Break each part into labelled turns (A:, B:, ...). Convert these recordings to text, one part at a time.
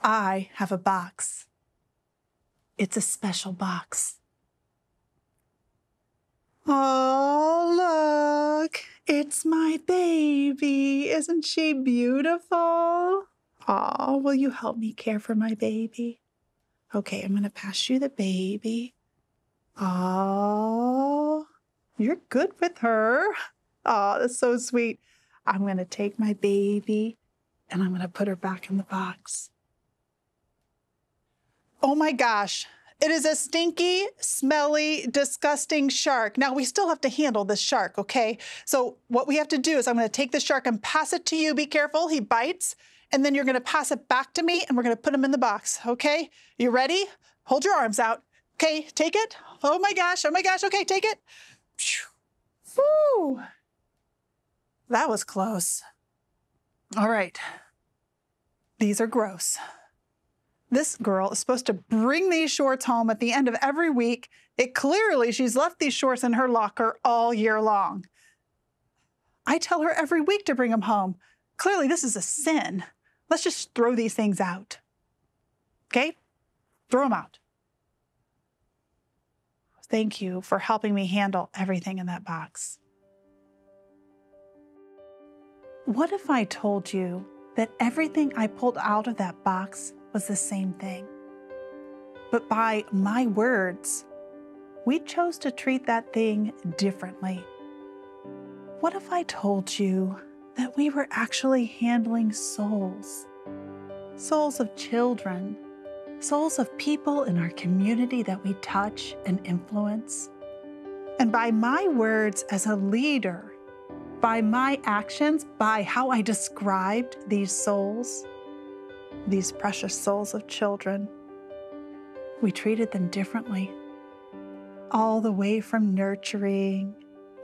A: I have a box. It's a special box. Oh, look, it's my baby. Isn't she beautiful? Oh, will you help me care for my baby? Okay, I'm going to pass you the baby. Oh, you're good with her. Oh, that's so sweet. I'm going to take my baby and I'm going to put her back in the box. Oh my gosh, it is a stinky, smelly, disgusting shark. Now we still have to handle this shark, okay? So what we have to do is I'm going to take the shark and pass it to you. Be careful, he bites. And then you're going to pass it back to me and we're going to put him in the box, okay? You ready? Hold your arms out. Okay, take it. Oh my gosh, okay, take it. Woo! That was close. All right. These are gross. This girl is supposed to bring these shorts home at the end of every week. She's left these shorts in her locker all year long. I tell her every week to bring them home. Clearly, this is a sin. Let's just throw these things out. Okay? Throw them out. Thank you for helping me handle everything in that box. What if I told you that everything I pulled out of that box was the same thing? But by my words, we chose to treat that thing differently. What if I told you that we were actually handling souls? Souls of children, souls of people in our community that we touch and influence. And by my words as a leader, by my actions, by how I described these souls, these precious souls of children, we treated them differently. All the way from nurturing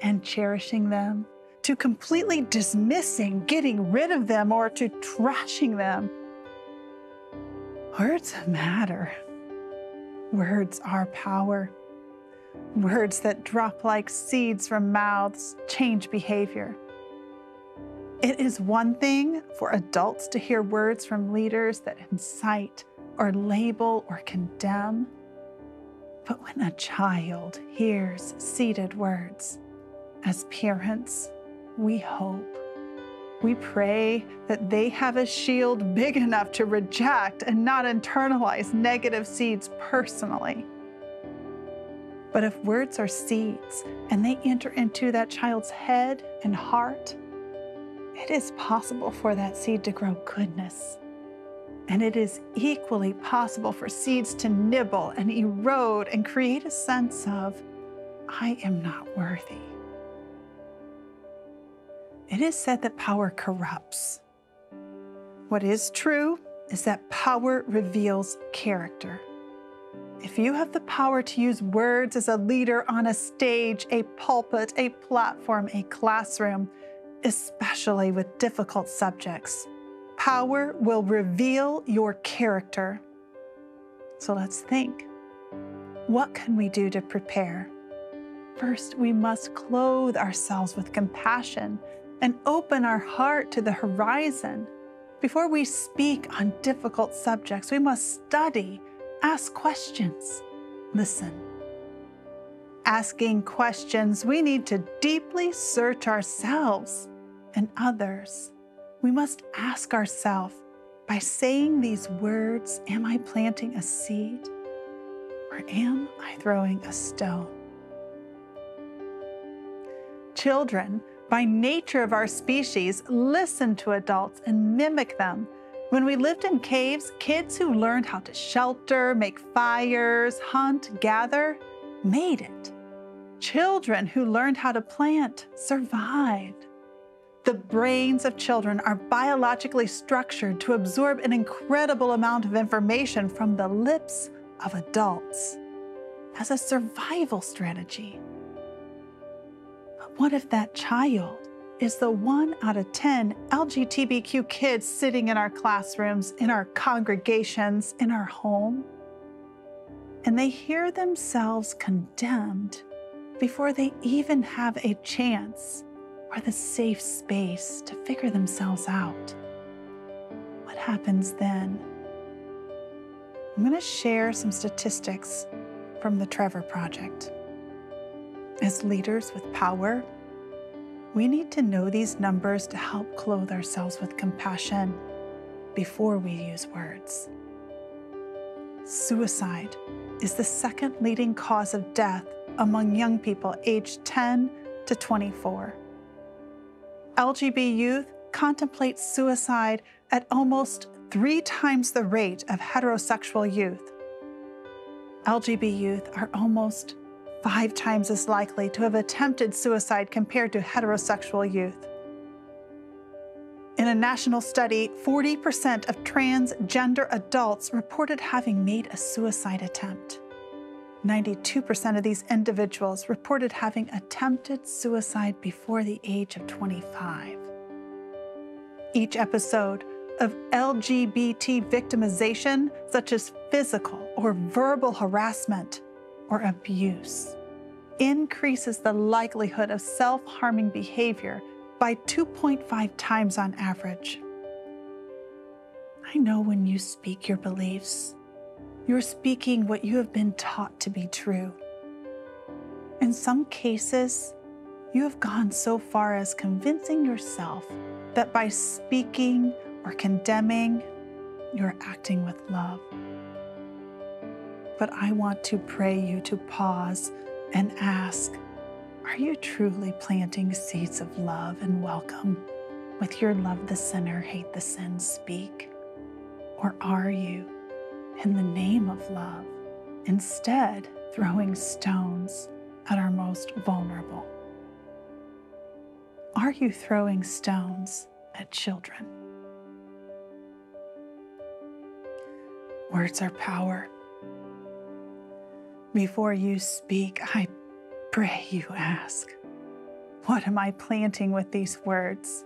A: and cherishing them, to completely dismissing, getting rid of them, or to trashing them. Words matter. Words are power. Words that drop like seeds from mouths change behavior. It is one thing for adults to hear words from leaders that incite or label or condemn. But when a child hears seeded words, as parents, we hope, we pray that they have a shield big enough to reject and not internalize negative seeds personally. But if words are seeds and they enter into that child's head and heart, it is possible for that seed to grow goodness. And it is equally possible for seeds to nibble and erode and create a sense of, I am not worthy. It is said that power corrupts. What is true is that power reveals character. If you have the power to use words as a leader on a stage, a pulpit, a platform, a classroom, especially with difficult subjects, power will reveal your character. So let's think. What can we do to prepare? First, we must clothe ourselves with compassion and open our heart to the horizon. Before we speak on difficult subjects, we must study, ask questions, listen. Asking questions, we need to deeply search ourselves and others. We must ask ourselves, by saying these words, am I planting a seed or am I throwing a stone? Children, by nature of our species, listen to adults and mimic them. When we lived in caves, kids who learned how to shelter, make fires, hunt, gather, made it. Children who learned how to plant survived. The brains of children are biologically structured to absorb an incredible amount of information from the lips of adults as a survival strategy. But what if that child is the 1 out of 10 LGBTQ kids sitting in our classrooms, in our congregations, in our home, and they hear themselves condemned before they even have a chance or the safe space to figure themselves out? What happens then? I'm going to share some statistics from the Trevor Project. As leaders with power, we need to know these numbers to help clothe ourselves with compassion before we use words. Suicide is the second leading cause of death among young people aged 10 to 24. LGBT youth contemplate suicide at almost 3 times the rate of heterosexual youth. LGBT youth are almost 5 times as likely to have attempted suicide compared to heterosexual youth. In a national study, 40% of transgender adults reported having made a suicide attempt. 92% of these individuals reported having attempted suicide before the age of 25. Each episode of LGBT victimization, such as physical or verbal harassment or abuse, increases the likelihood of self-harming behavior by 2.5 times on average. I know when you speak your beliefs, you're speaking what you have been taught to be true. In some cases, you have gone so far as convincing yourself that by speaking or condemning, you're acting with love. But I want to pray you to pause and ask, are you truly planting seeds of love and welcome with your love the sinner, hate the sin speak? Or are you, in the name of love, instead throwing stones at our most vulnerable? Are you throwing stones at children? Words are power. Before you speak, I pray you ask, what am I planting with these words?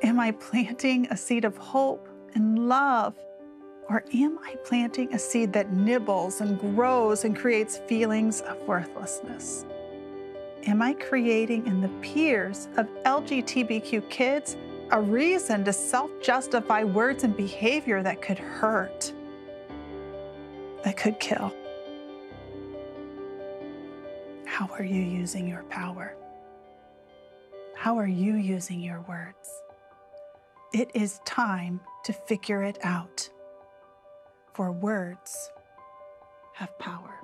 A: Am I planting a seed of hope and love? Or am I planting a seed that nibbles and grows and creates feelings of worthlessness? Am I creating in the peers of LGBTQ kids a reason to self-justify words and behavior that could hurt, that could kill? How are you using your power? How are you using your words? It is time to figure it out, for words have power.